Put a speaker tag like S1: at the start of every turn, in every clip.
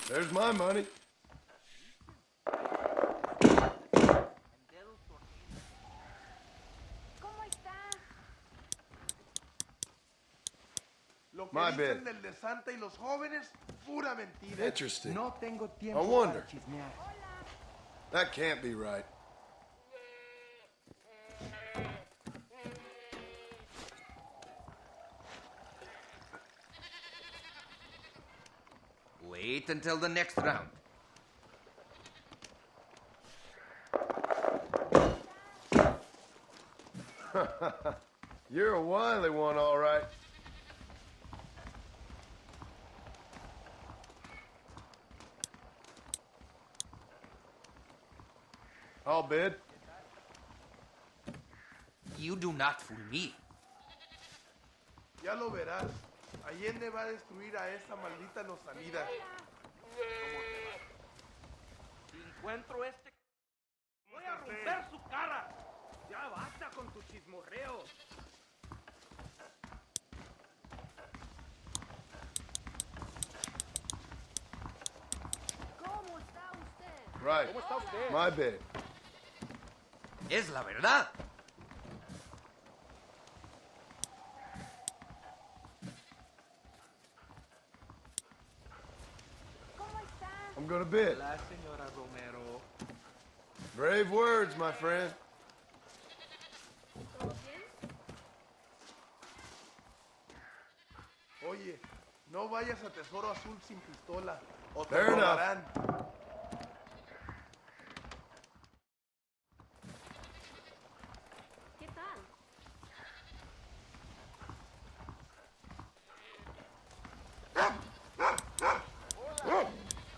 S1: There's my money.
S2: ¿Cómo está?
S3: Lo que
S1: My
S3: dicen
S1: bad.
S3: del de Santa y los jóvenes, pura mentira.
S1: Interesting.
S3: No tengo
S1: I
S3: tiempo
S1: wonder.
S3: para chismear.
S1: That can't be right.
S4: Wait until the next round.
S1: You're a wily one, all right. I'll bid.
S4: You do not fool me.
S3: Ya lo verás. Allende va a destruir a esa maldita Nosanida.
S5: Si encuentro este... ¡Voy a romper su cara! ¡Ya basta con tu chismorreo!
S2: ¿Cómo está usted?
S1: Right.
S5: ¿Cómo está usted?
S1: My bid.
S4: Es la verdad.
S2: ¿Cómo está?
S1: I'm gonna bid.
S5: La señora Romero.
S1: Brave words, my friend.
S2: ¿Todo bien?
S3: Oye, no vayas a Tesoro Azul sin pistola. O te
S1: Fair enough.
S3: robarán.
S2: ¿Qué tal?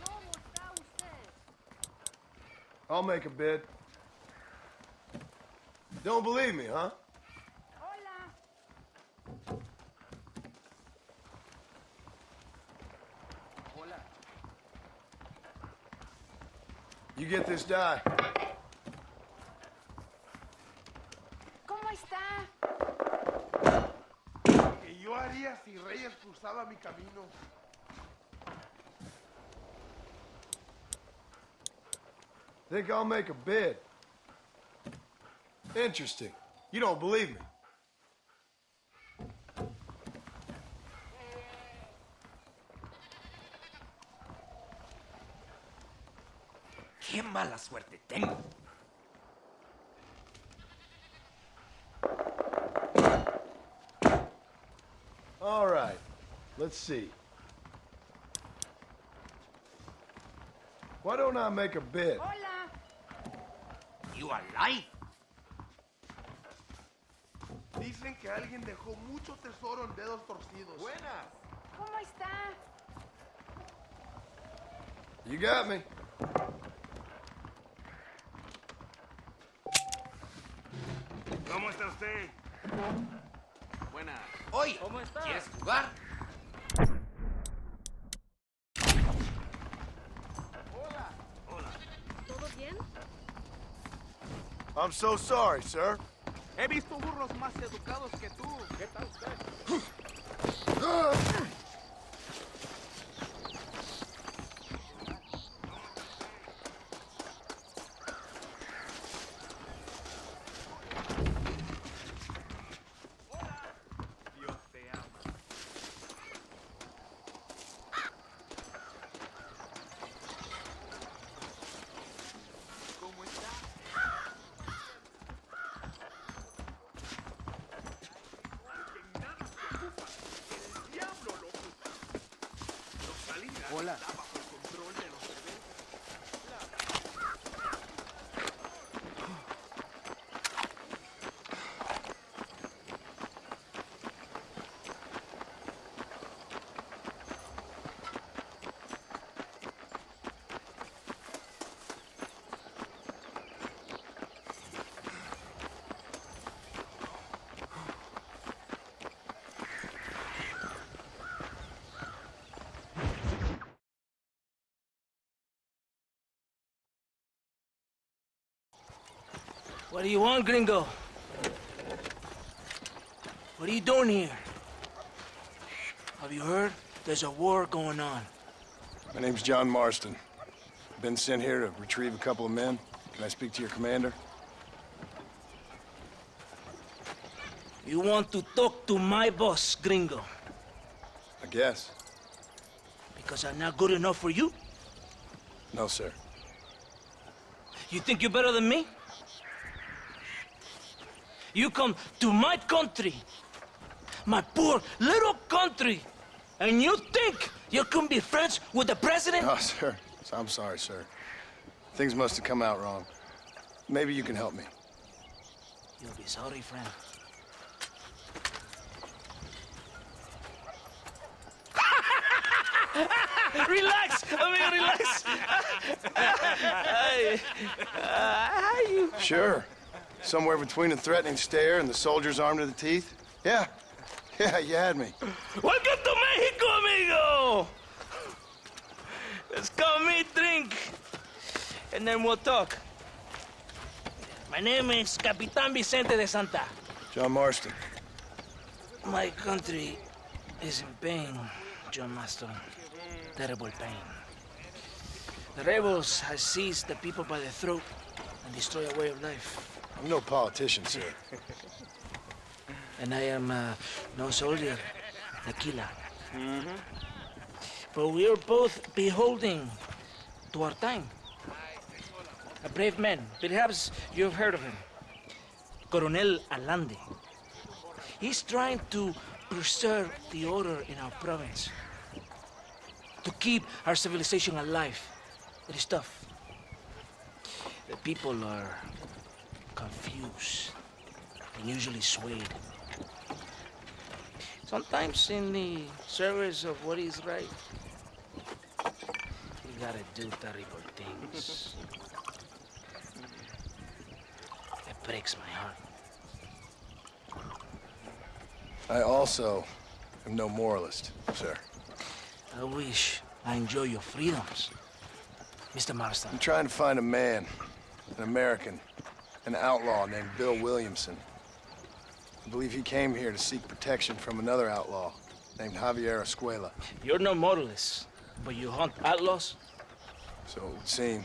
S2: ¿Cómo está usted?
S1: I'll make a bid. Don't believe me, huh?
S2: Hola.
S5: Hola.
S1: You get this die.
S2: ¿Cómo está?
S3: Que yo haría si Reyes cruzaba mi camino.
S1: Think I'll make a bid. Interesting. You don't believe me.
S4: Qué mala suerte tengo.
S1: All right. Let's see. Why don't I make a bid?
S2: Hola.
S4: You are lying.
S3: Dicen que alguien dejó mucho tesoro en dedos torcidos. Buenas.
S2: ¿Cómo está?
S1: You got me.
S5: ¿Cómo está usted? Buenas.
S4: Oye,
S5: ¿Cómo está?
S4: ¿quieres jugar?
S5: Hola.
S2: ¿Todo bien?
S1: I'm so sorry, sir.
S5: He visto burros más educados que tú. ¿Qué tal usted? Dios te ama. ¿Cómo está? Que nada se ocupa. El diablo lo ocupa. Rosalía
S3: Hola.
S5: está bajo el control de los rebeldes.
S6: What do you want, gringo? What are you doing here? Have you heard? There's a war going on.
S7: My name's John Marston. Been sent here to retrieve a couple of men. Can I speak to your commander?
S6: You want to talk to my boss, gringo?
S7: I guess.
S6: Because I'm not good enough for you?
S7: No, sir.
S6: You think you're better than me? You come to my country, my poor little country, and you think you can be friends with the president?
S7: No, sir. I'm sorry, sir. Things must have come out wrong. Maybe you can help me.
S6: You'll be sorry, friend. Relax, amigo, relax. You...
S7: Sure. Somewhere between a threatening stare and the soldier's arm to the teeth? Yeah. Yeah, you had me.
S6: Welcome to Mexico, amigo! Let's come meet, drink, and then we'll talk. My name is Capitan Vicente de Santa.
S7: John Marston.
S6: My country is in pain, John Marston. Terrible pain. The rebels have seized the people by the throat and destroyed a way of life.
S7: I'm no politician, sir.
S6: And I am no soldier, tequila. But we are both beholding to our time. A brave man, perhaps you've heard of him. Coronel Allende. He's trying to preserve the order in our province. To keep our civilization alive. It is tough. The people are confused and usually swayed. Sometimes in the service of what is right, you gotta do terrible things. It breaks my heart.
S7: I also am no moralist, sir.
S6: I wish I enjoy your freedoms, Mr. Marston.
S7: I'm trying to find a man, an American, an outlaw named Bill Williamson. I believe he came here to seek protection from another outlaw named Javier Escuela.
S6: You're no moralist, but you hunt outlaws?
S7: So it would seem.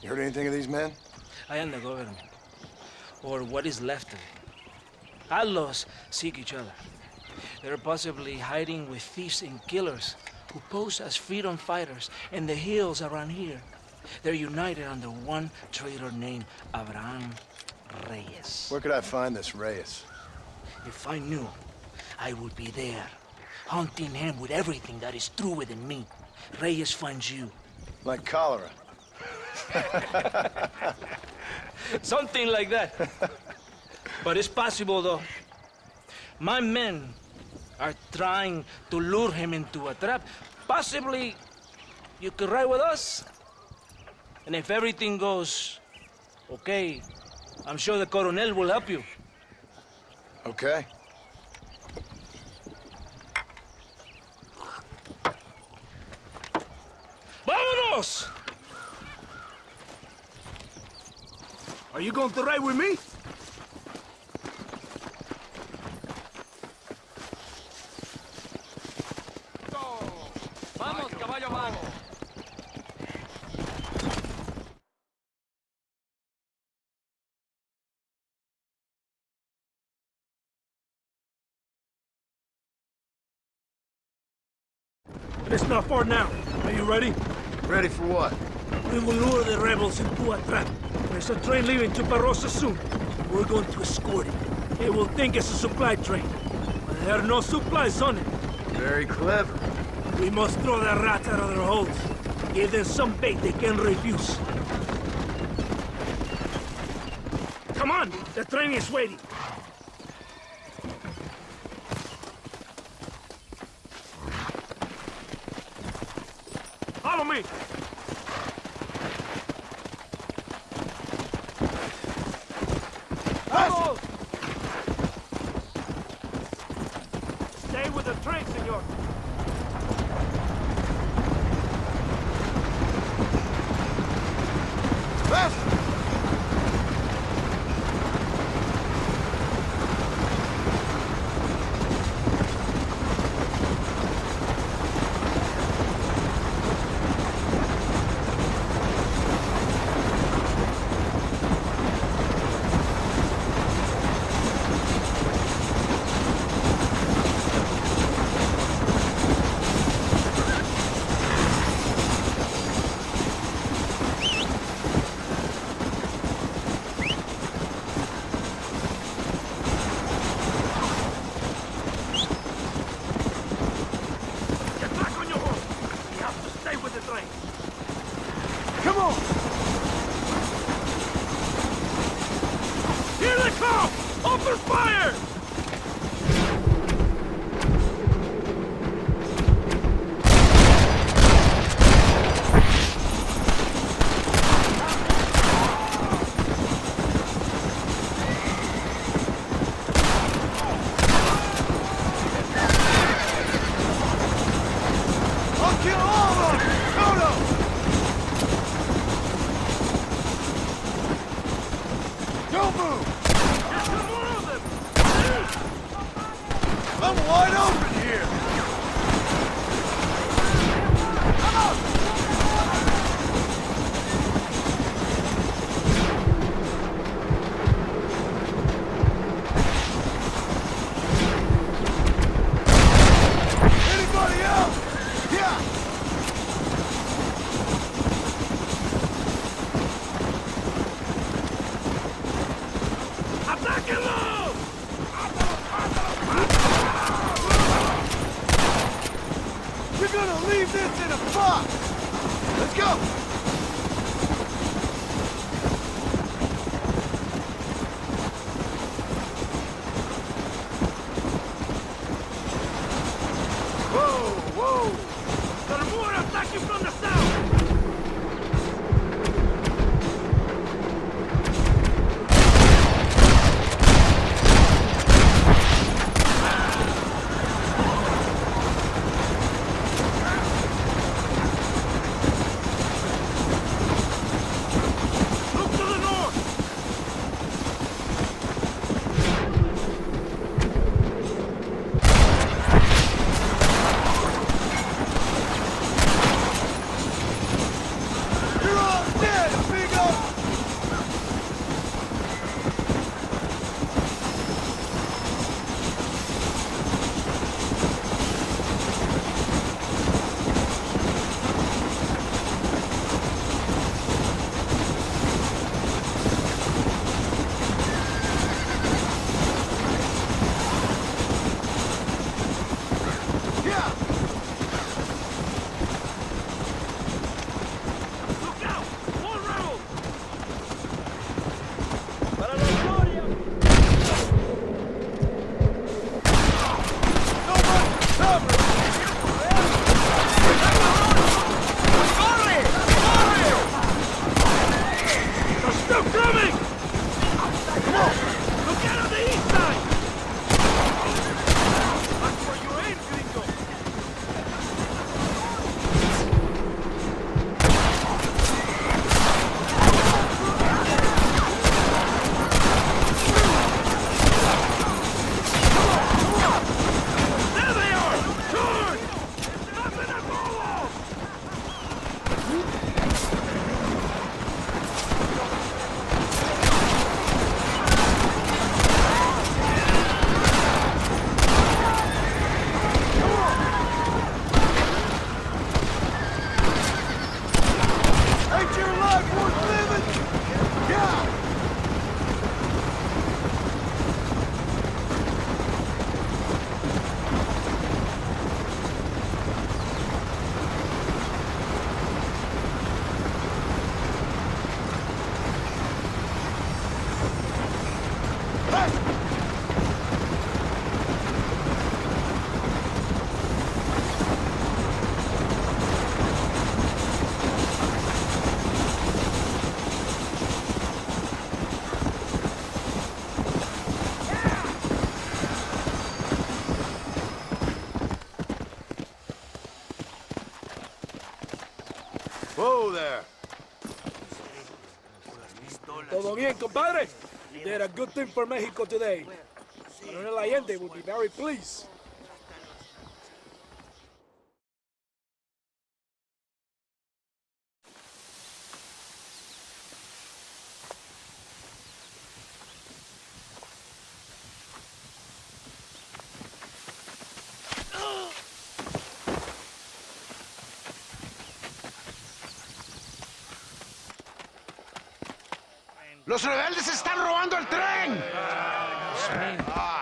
S7: You heard anything of these men?
S6: I am the government, or what is left of it. Outlaws seek each other. They're possibly hiding with thieves and killers who pose as freedom fighters in the hills around here. They're united under one traitor named Abraham Reyes.
S7: Where could I find this Reyes?
S6: If I knew, I would be there, hunting him with everything that is true within me. Reyes finds you.
S7: Like cholera.
S6: Something like that. But it's possible, though. My men are trying to lure him into a trap. Possibly, you could ride with us. And if everything goes okay, I'm sure the Coronel will help you.
S7: Okay.
S6: ¡Vámonos!
S5: Are you going to ride with me?
S8: Vamos, caballo mago.
S5: It's not far now. Are you ready?
S1: Ready for what?
S5: We will lure the rebels into a trap. There's a train leaving to Barrosa soon. We're going to escort it. They will think it's a supply train. But there are no supplies on it.
S1: Very clever.
S5: We must throw the rats out of their holes. Give them some bait they can refuse. Come on! The train is waiting. Follow me! Vamos! Stay with the train, senor.
S1: Faster!
S5: Open fire!
S3: I'll kill all of them! Shoot 'em! Don't move!
S5: There's some more of them!
S3: I'm wide open here! Anybody else? Yeah!
S5: ¡Atáquenlo!
S3: You're gonna leave this in a box! Let's go! Whoa, whoa!
S5: There are more attacking from the south! Look to the north!
S3: You're all dead, amigo! Yeah!
S5: Look out! More rebels! Para la gloria!
S3: Nobody cover!
S5: They're still coming!
S3: Come on!
S5: Look out on the east side! That's where you aim, gringo! There they are! Charge! Nothing at all!
S3: Ain't your life worth living? Yeah! Hey! Whoa there!
S5: Todo bien, compadre? You did a good thing for Mexico today. Coronel Allende will be very pleased.
S3: ¡Los rebeldes están robando el tren!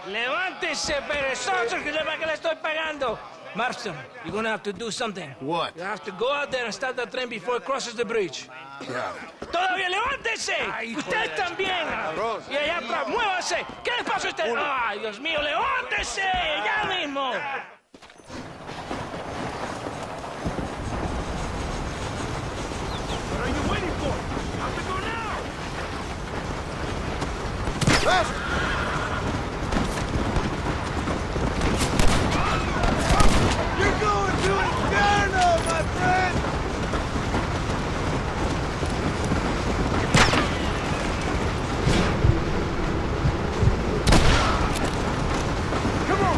S5: ¡Levante
S6: Levántense, perezosos, que para que le estoy pagando. Marston, you're gonna have to do something.
S7: What?
S6: You have to go out there and stop the train before it crosses the bridge.
S7: Yeah.
S6: ¡Todavía levántense! ¡Usted también! Y allá atrás, muévanse. ¿Qué les pasa a usted? ¡Ay, Dios mío, levántense! ¡Ya mismo!
S5: What are you waiting for? Have to go now!
S3: You're going to Inferno, my friend!
S5: Come on!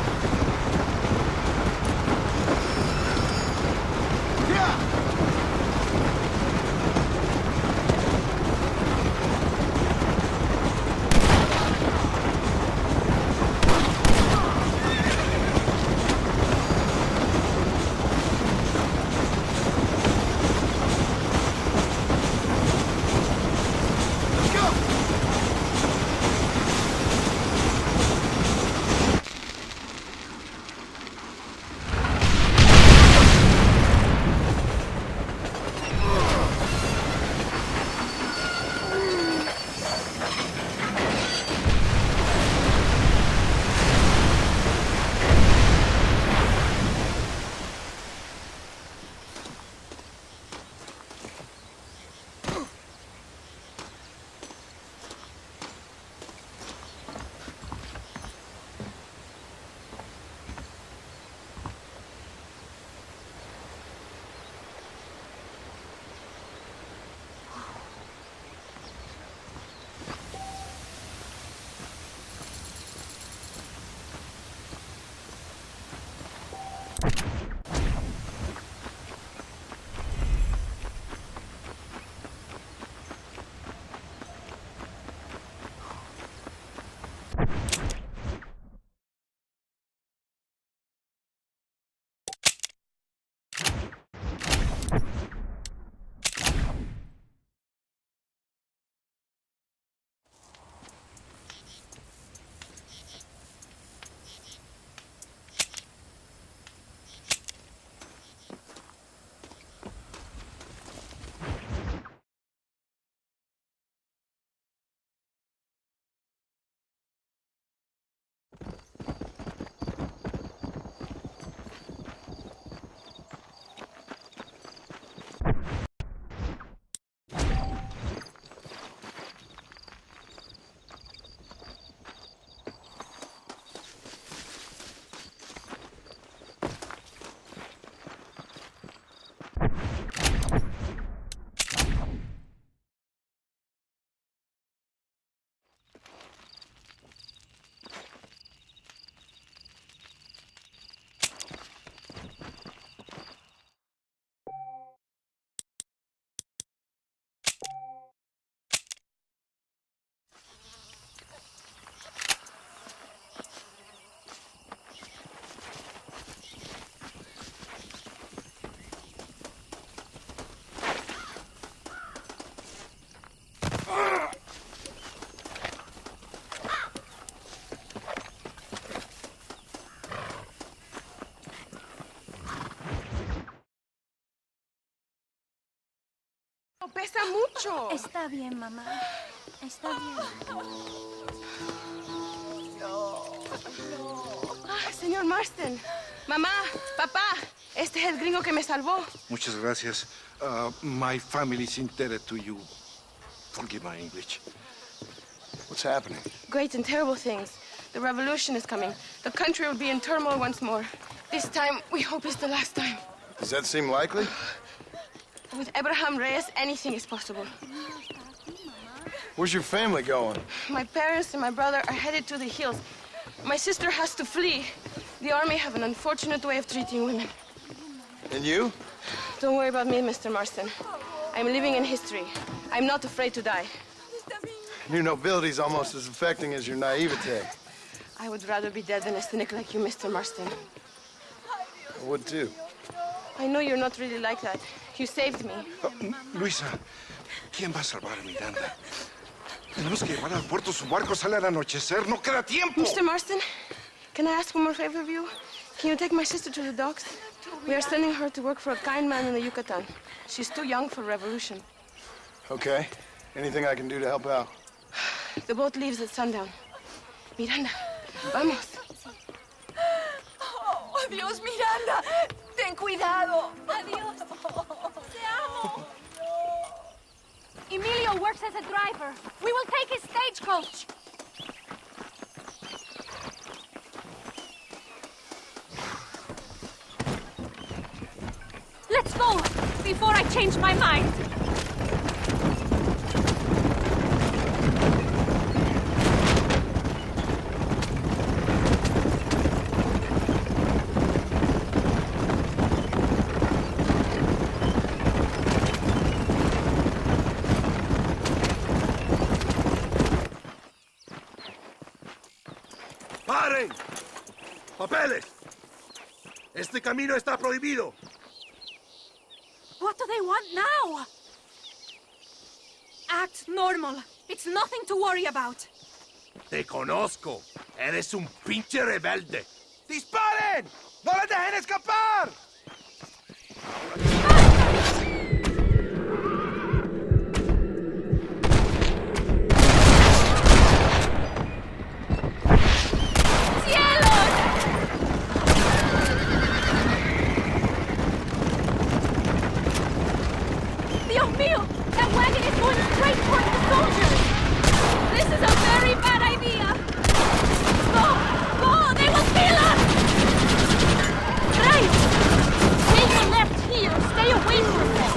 S2: Pesa mucho.
S8: Está bien, mamá. Está bien.
S2: Señor Marston. Mamá, papá, este es el gringo que me salvó.
S9: Muchas gracias. My family is indebted to you. Forgive my English.
S7: What's happening?
S2: Great and terrible things. The revolution is coming. The country will be in turmoil once more. This time, we hope it's the last time.
S7: Does that seem likely?
S2: With Abraham Reyes, anything is possible.
S7: Where's your family going?
S2: My parents and my brother are headed to the hills. My sister has to flee. The army have an unfortunate way of treating women.
S7: And you?
S2: Don't worry about me, Mr. Marston. I'm living in history. I'm not afraid to die.
S7: Your nobility's almost as affecting as your naivete.
S2: I would rather be dead than a cynic like you, Mr. Marston.
S7: I would too.
S2: I know you're not really like that. You saved me.
S9: Luisa, ¿quién va a salvar a Miranda? Tenemos que llevar al puerto. Su barco sale al anochecer. No queda tiempo.
S2: Mr. Marston, Can I ask one more favor of you? Can you take my sister to the docks? We are sending her to work for a kind man in the Yucatan. She's too young for revolution.
S7: Okay. Anything I can do to help out?
S2: The boat leaves at sundown. Miranda, vamos.
S10: Oh, adiós, Miranda. Ten cuidado. Adiós. Te amo.
S8: Emilio works as a driver. We will take his stagecoach. Let's go, before I change my mind.
S9: ¡Paren! ¡Papeles! Este camino está prohibido.
S8: What do they want now? Act normal. It's nothing to worry about.
S9: Te conozco. Eres un pinche rebelde. ¡Disparen! ¡No le dejen escapar!
S8: Dios mío! That wagon is going straight toward the soldiers! This is a very bad idea! Go! Go! They will kill us! Right! Take a left here! Stay away from them!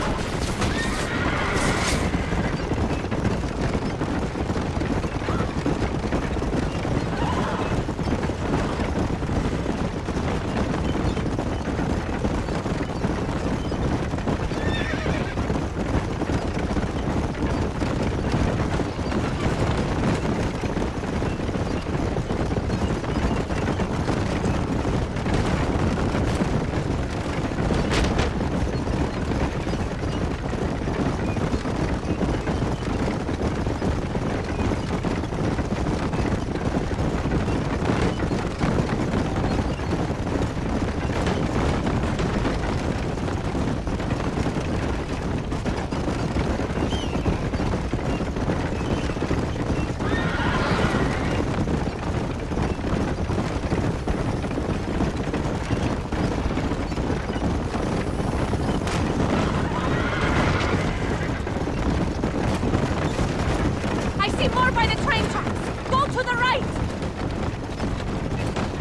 S8: More by the train tracks! Go to the right!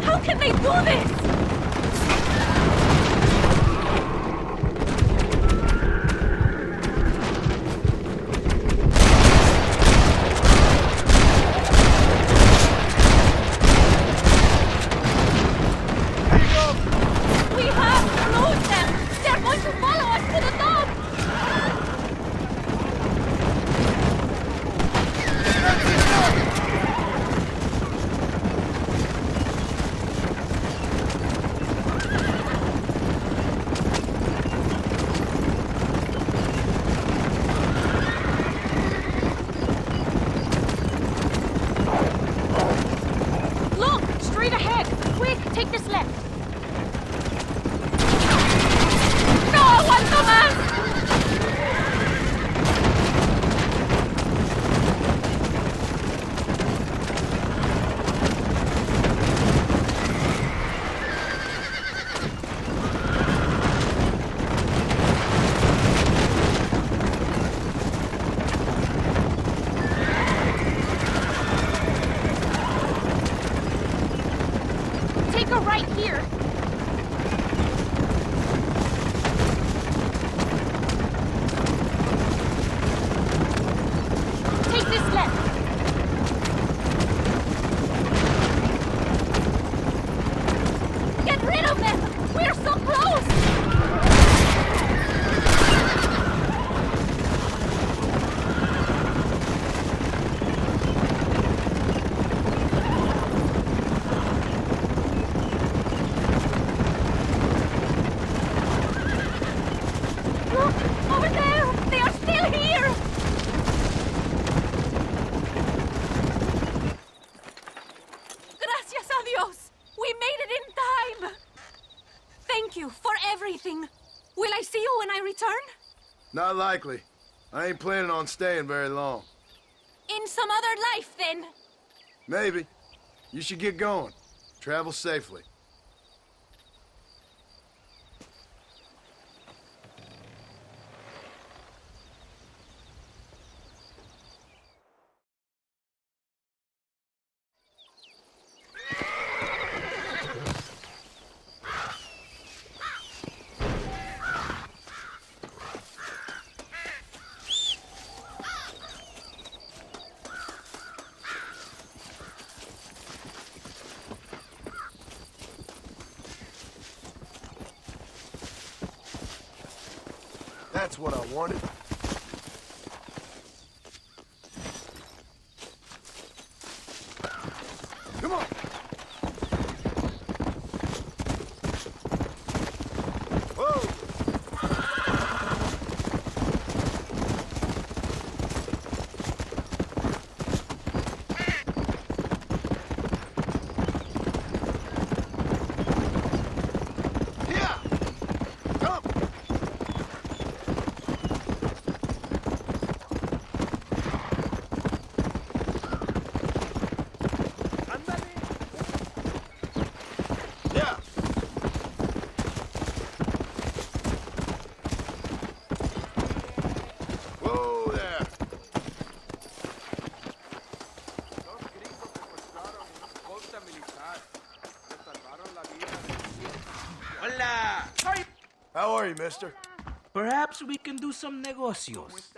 S8: How can they do this? We have to lose them! They're going to follow us to the top! Take this left. No, aguanto más. Take a right here. Take this left. Get rid of them! We're so close! Look! Over there! They are still here! Gracias a Dios! We made it in time! Thank you for everything. Will I see you when I return?
S1: Not likely. I ain't planning on staying very long.
S8: In some other life, then.
S1: Maybe. You should get going. Travel safely.
S7: That's what I wanted. Come on! Whoa! Yeah! Come! Yeah! Whoa there!
S6: Hola!
S1: How are you, mister?
S6: Perhaps we can do some negocios.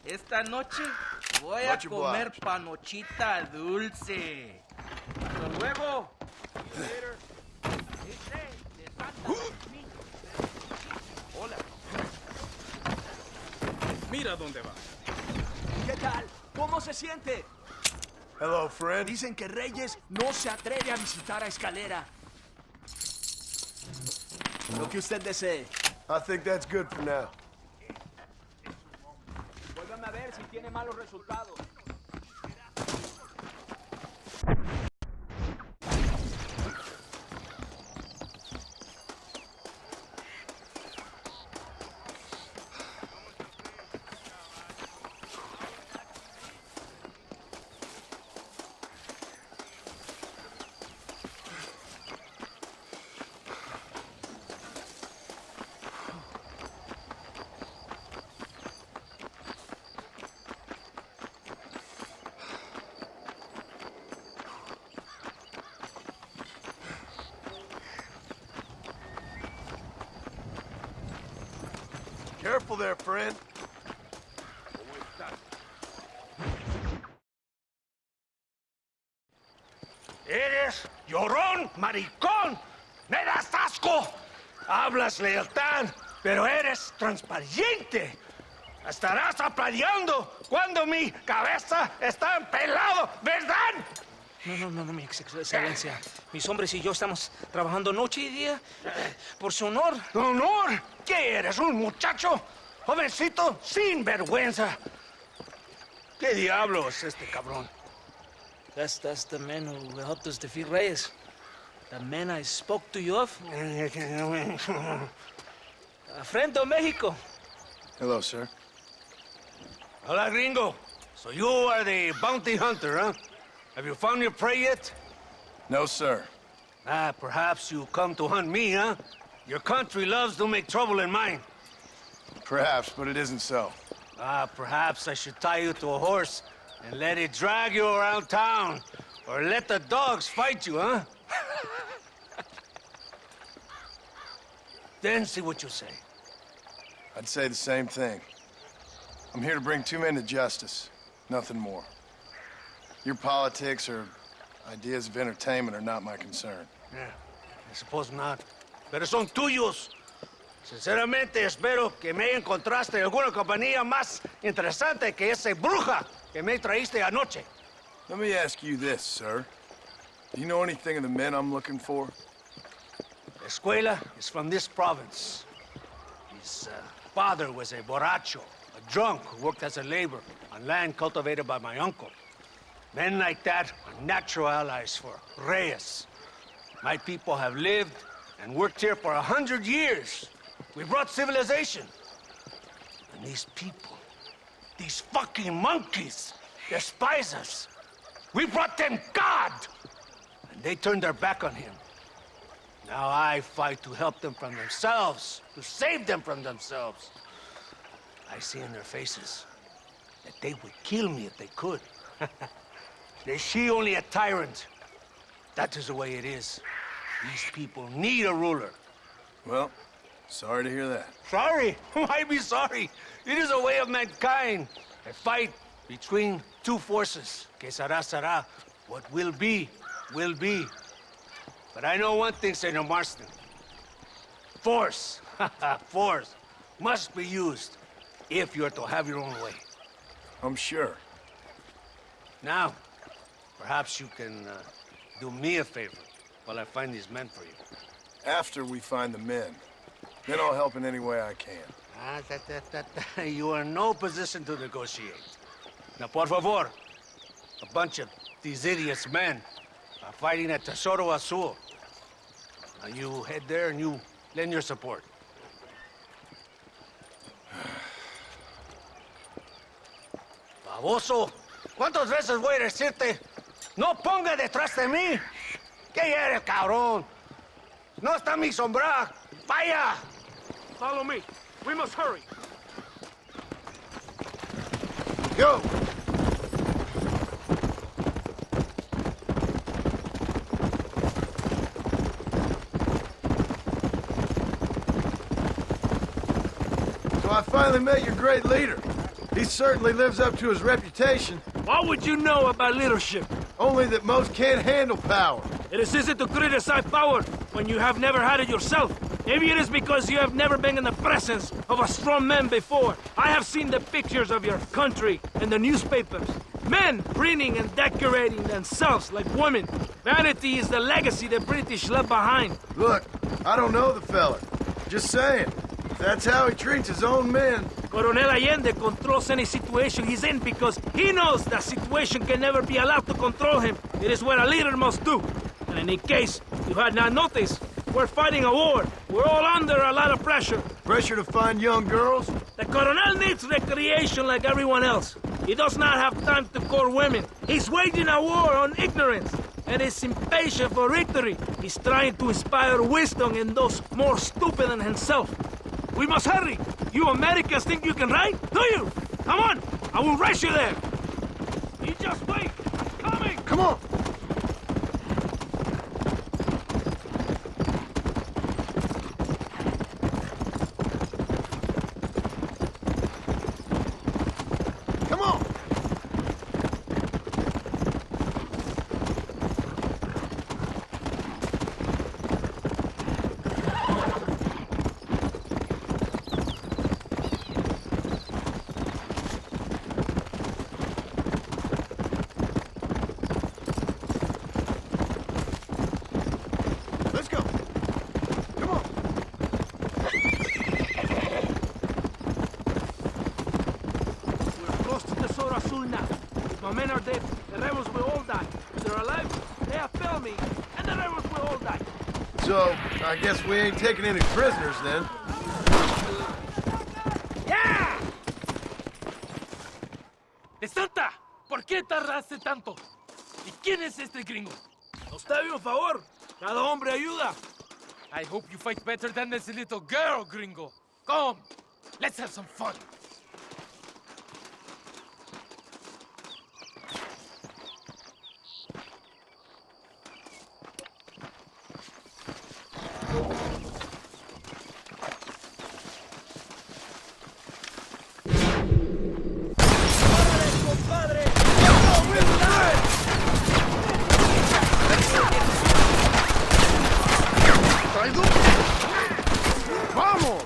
S6: Esta noche voy a
S1: Much
S6: comer
S1: obliged.
S6: panochita dulce. Hasta luego. Hola.
S5: Mira dónde va. ¿Qué tal? ¿Cómo se siente?
S1: Hello, friend.
S5: Dicen que Reyes no se atreve a visitar a Escalera. Lo que usted desee.
S1: I think that's good for now.
S5: Vuélvame a ver si tiene malos resultados.
S1: Careful there, friend.
S9: ¡Eres llorón, maricón! ¡Me das asco! Hablas lealtad, pero eres transparente. Estarás aplaudiendo cuando mi cabeza está empelado, ¿verdad?
S6: No, mi excelencia. Mis hombres y yo estamos trabajando noche y día por su honor.
S9: ¿Honor? ¿Qué eres, un muchacho? Jovencito sin vergüenza. ¿Qué diablo es este cabrón?
S6: That's the man who helped us defeat Reyes. The man I spoke to you of. A friend of Mexico.
S7: Hello, sir.
S9: Hola, gringo. So you are the bounty hunter, huh? Have you found your prey yet?
S7: No, sir.
S9: Perhaps you come to hunt me, huh? Your country loves to make trouble in mine.
S7: Perhaps, but it isn't so.
S9: Perhaps I should tie you to a horse and let it drag you around town. Or let the dogs fight you, huh? Then see what you say.
S7: I'd say the same thing. I'm here to bring two men to justice. Nothing more. Your politics or ideas of entertainment are not my concern.
S9: Yeah, I suppose not. Pero son tuyos. Sinceramente, espero que me encontraste alguna compañía más interesante que esa bruja que me traíste anoche.
S7: Let me ask you this, sir. Do you know anything of the men I'm looking for?
S9: La escuela is from this province. His father was a borracho, a drunk who worked as a laborer on land cultivated by my uncle. Men like that are natural allies for Reyes. My people have lived and worked here for 100 years. We brought civilization. And these people, these fucking monkeys, despise us. We brought them God! And they turned their back on him. Now I fight to help them from themselves, to save them from themselves. I see in their faces that they would kill me if they could. Is she only a tyrant? That is the way it is. These people need a ruler.
S7: Well, sorry to hear that.
S9: Sorry? Why be sorry? It is a way of mankind. A fight between two forces. Que será, será. What will be, will be. But I know one thing, Senor Marston. Force, force, must be used if you're to have your own way.
S7: I'm sure.
S9: Now, perhaps you can do me a favor while I find these men for you.
S7: After we find the men, then I'll help in any way I can.
S9: You are in no position to negotiate. Now, por favor, a bunch of these idiots men are fighting at Tesoro Azul. Now you head there and you lend your support. Baboso, ¿cuántas veces voy a decirte? No ponga detrás de mí. ¿Qué eres, cabrón? No está mi sombra. Vaya.
S5: Follow me. We must hurry.
S1: Go! So I finally met your great leader. He certainly lives up to his reputation.
S5: What would you know about leadership?
S1: Only that most can't handle power.
S5: It is easy to criticize power when you have never had it yourself. Maybe it is because you have never been in the presence of a strong man before. I have seen the pictures of your country in the newspapers. Men printing and decorating themselves like women. Vanity is the legacy the British left behind.
S1: Look, I don't know the fella. Just saying. If that's how he treats his own men.
S5: Coronel Allende controls any situation he's in because he knows that situation can never be allowed to control him. It is what a leader must do. And in case you had not noticed, we're fighting a war. We're all under a lot of pressure.
S1: Pressure to find young girls?
S5: The Coronel needs recreation like everyone else. He does not have time to court women. He's waging a war on ignorance and is impatient for victory. He's trying to inspire wisdom in those more stupid than himself. We must hurry. You Americans think you can ride? Do you? Come on, I will race you there. You just wait. I'm coming.
S1: Come on. Come on. Let's go. Come on.
S5: We're close to Tesoro Azul now. If my men are dead, the rebels will all die. If they're alive, they have failed me, and the rebels will all die.
S1: So, I guess we ain't taking any prisoners then.
S5: ¡Ya! ¡De Santa! ¿Por qué tardaste tanto? ¿Y quién es este gringo? Usted un favor. Cada hombre ayuda.
S11: I hope you fight better than this little girl, gringo. Come, let's have some fun.
S1: ¡Vamos!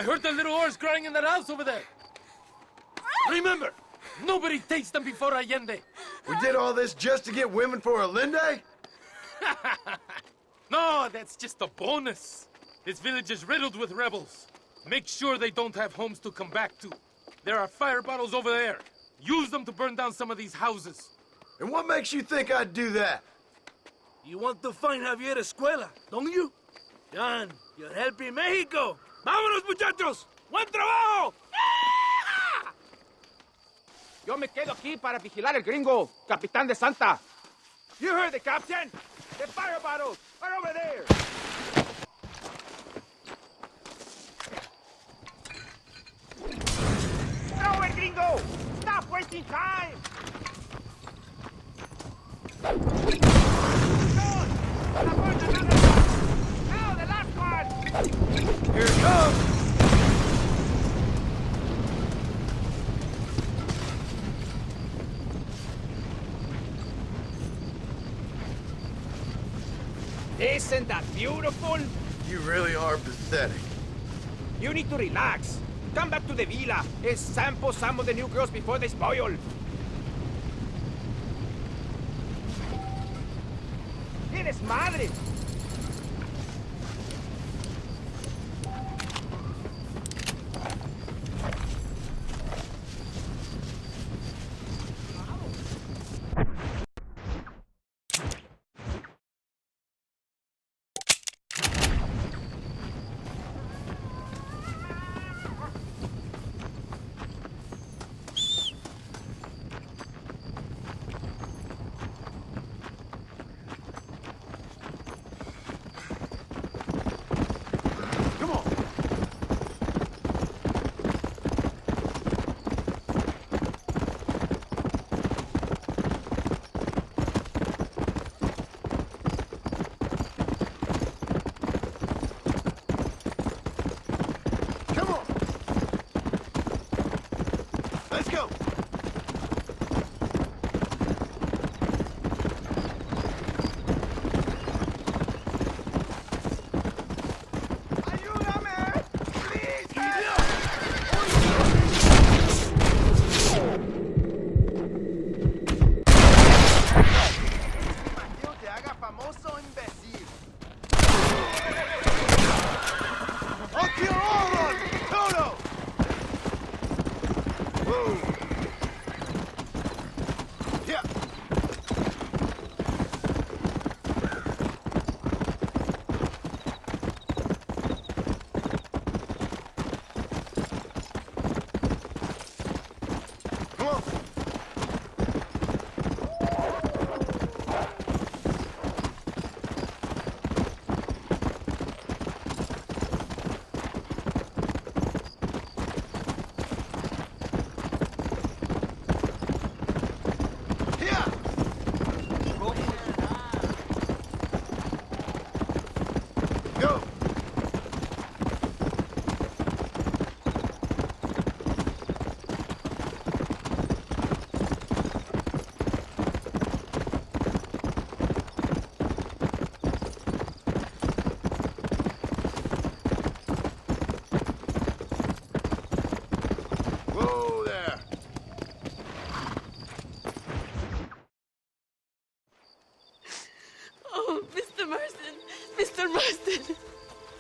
S11: I heard the little oars crying in that house over there. Remember, nobody takes them before Allende.
S1: We did all this just to get women for Allende?
S11: No, that's just a bonus. This village is riddled with rebels. Make sure they don't have homes to come back to. There are fire bottles over there. Use them to burn down some of these houses.
S1: And what makes you think I'd do that?
S5: You want to find Javier Escuela, don't you? John, you're helping Mexico. ¡Vámonos, muchachos! ¡Buen trabajo!
S12: Yo me quedo aquí para vigilar el gringo, Capitán de Santa. You heard the captain. The fire bottles are over there. Throw it, gringo! Stop wasting time! Now the last one!
S1: Here it comes!
S12: Isn't that beautiful?
S1: You really are pathetic.
S12: You need to relax. Come back to the villa and sample some of the new girls before they spoil. ¡Eres madre!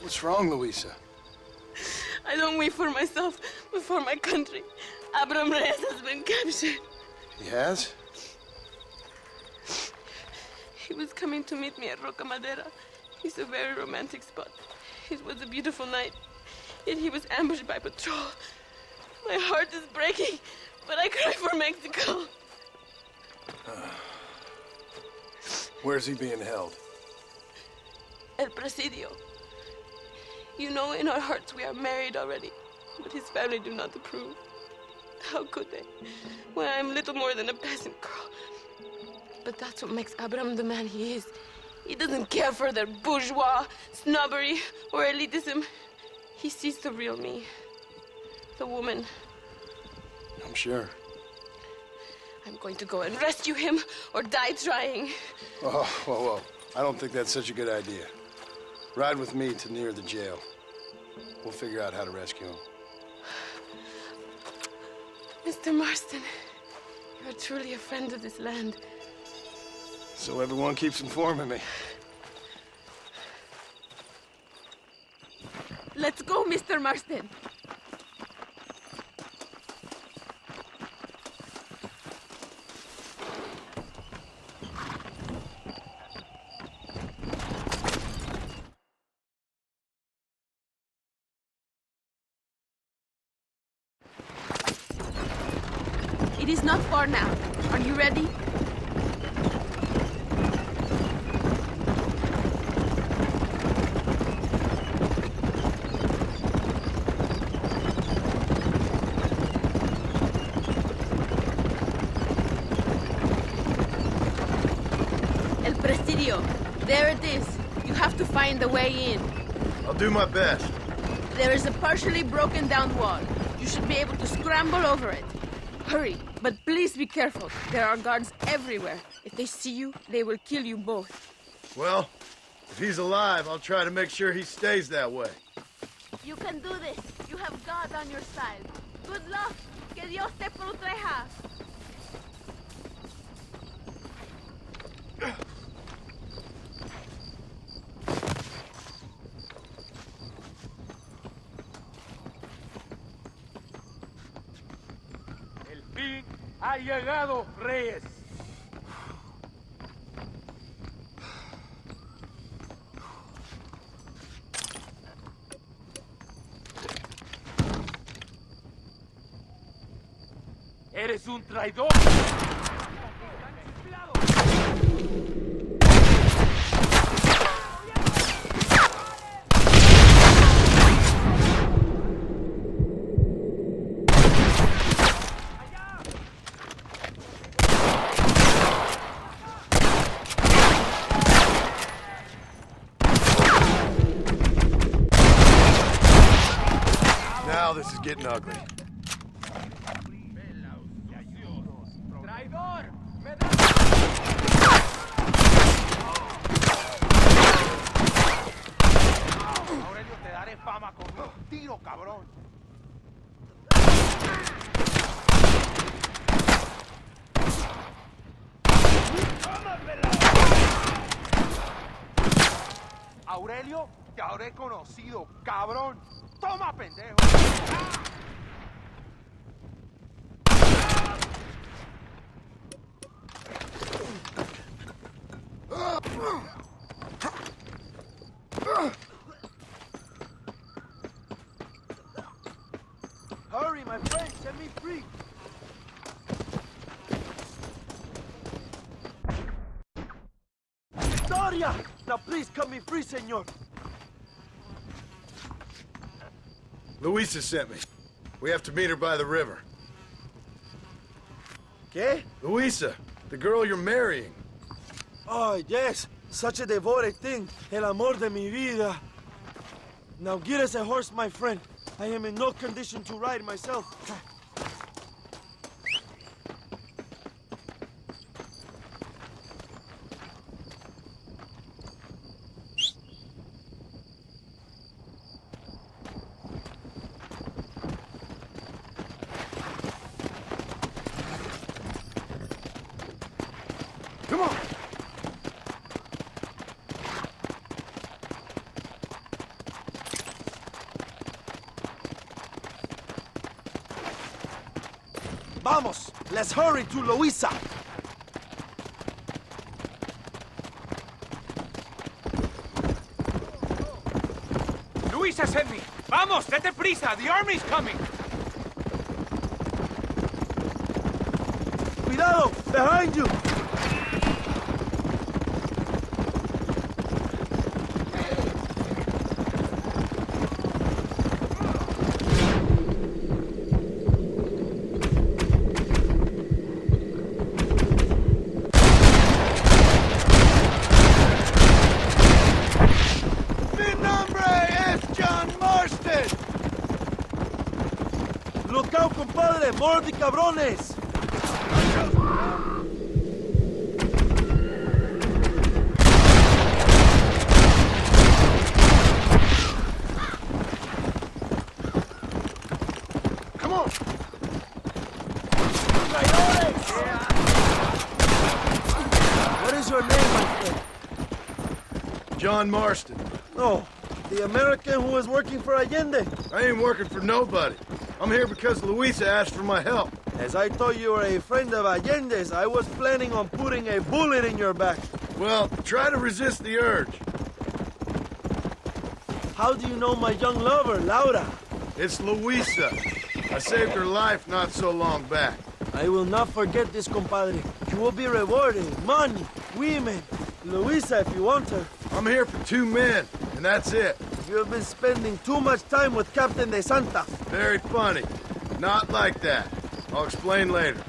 S7: What's wrong, Luisa?
S2: I don't wait for myself, but for my country. Abraham Reyes has been captured.
S7: He has?
S2: He was coming to meet me at Roca Madera. It's a very romantic spot. It was a beautiful night, yet he was ambushed by patrol. My heart is breaking, but I cry for Mexico.
S7: Where's he being held?
S2: El Presidio. You know, in our hearts we are married already, but his family do not approve. How could they, when I am little more than a peasant girl? But that's what makes Abraham the man he is. He doesn't care for their bourgeois, snobbery, or elitism. He sees the real me, the woman.
S7: I'm sure.
S2: I'm going to go and rescue him or die trying.
S7: Oh, whoa. I don't think that's such a good idea. Ride with me to near the jail. We'll figure out how to rescue him.
S2: Mr. Marston, you're truly a friend of this land.
S7: So everyone keeps informing me.
S8: Let's go, Mr. Marston. It is not far now. Are you ready? El Presidio. There it is. You have to find the way in.
S1: I'll do my best.
S8: There is a partially broken down wall. You should be able to scramble over it. Hurry, but please be careful. There are guards everywhere. If they see you, they will kill you both.
S1: Well, if he's alive, I'll try to make sure he stays that way.
S8: You can do this. You have God on your side. Good luck. Que Dios te proteja.
S11: El fin ha llegado, Reyes. Eres un traidor.
S1: Now this is getting ugly.
S12: Aurelio, te daré fama con un tiro, cabrón. Aurelio, te habré conocido, cabrón. Toma, pendejo. Hurry, my friend, set me free. Victoria! Now please cut me free, senor.
S1: Luisa sent me. We have to meet her by the river.
S3: ¿Qué?
S1: Luisa, the girl you're marrying.
S3: Oh, yes. Such a devoted thing. El amor de mi vida. Now get us a horse, my friend. I am in no condition to ride myself. Come on! Vamos! Let's hurry to Luisa!
S12: Luisa sent me. Vamos, date prisa. The army's coming.
S3: Cuidado! Behind you! Look out, compadre! More of the cabrones!
S1: John Marston.
S3: No, the American who was working for Allende.
S1: I ain't working for nobody. I'm here because Luisa asked for my help.
S3: As I thought you were a friend of Allende's, I was planning on putting a bullet in your back.
S1: Well, try to resist the urge.
S3: How do you know my young lover, Laura?
S1: It's Luisa. I saved her life not so long back.
S3: I will not forget this, compadre. You will be rewarded. Money, women. Luisa, if you want her.
S1: I'm here for 2 men, and that's it.
S3: You have been spending too much time with Captain De Santa.
S1: Very funny. Not like that. I'll explain later.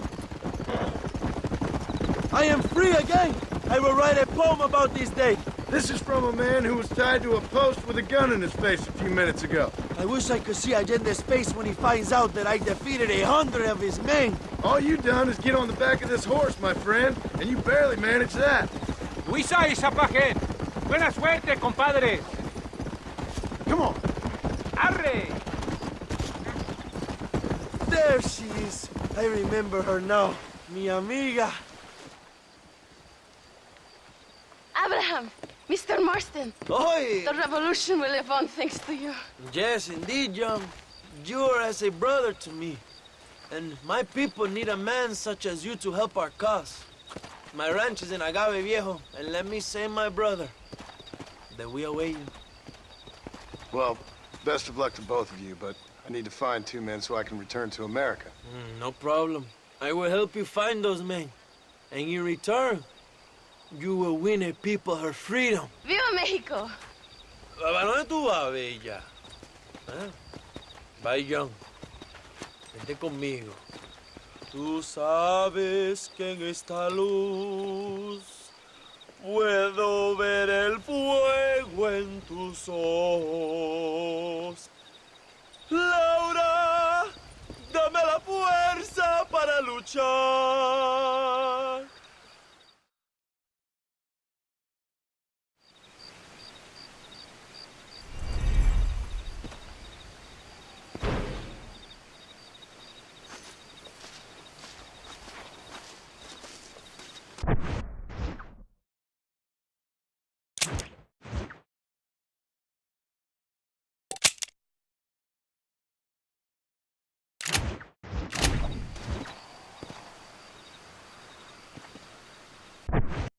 S3: I am free again. I will write a poem about this day.
S1: This is from a man who was tied to a post with a gun in his face a few minutes ago.
S3: I wish I could see Allende's face when he finds out that I defeated 100 of his men.
S1: All you done is get on the back of this horse, my friend, and you barely managed that.
S12: Luisa y Zapajen. Buena suerte, compadres.
S1: Come on.
S12: Arre!
S3: There she is. I remember her now. Mi amiga.
S2: Abraham, Mr. Marston,
S3: Oi!
S2: the revolution will live on thanks to you.
S3: Yes, indeed, John. You are as a brother to me. And my people need a man such as you to help our cause. My ranch is in Agave Viejo, and let me say, my brother, that we await you.
S7: Well, best of luck to both of you, but I need to find 2 men so I can return to America.
S3: No problem. I will help you find those men. And in return, you will win a people her freedom.
S2: Viva Mexico!
S3: ¿A dónde tú vas, bella? ¿Eh? Bye, John. Vente conmigo. Tú sabes que en esta luz puedo ver el fuego en tus ojos. Laura, dame la fuerza para luchar.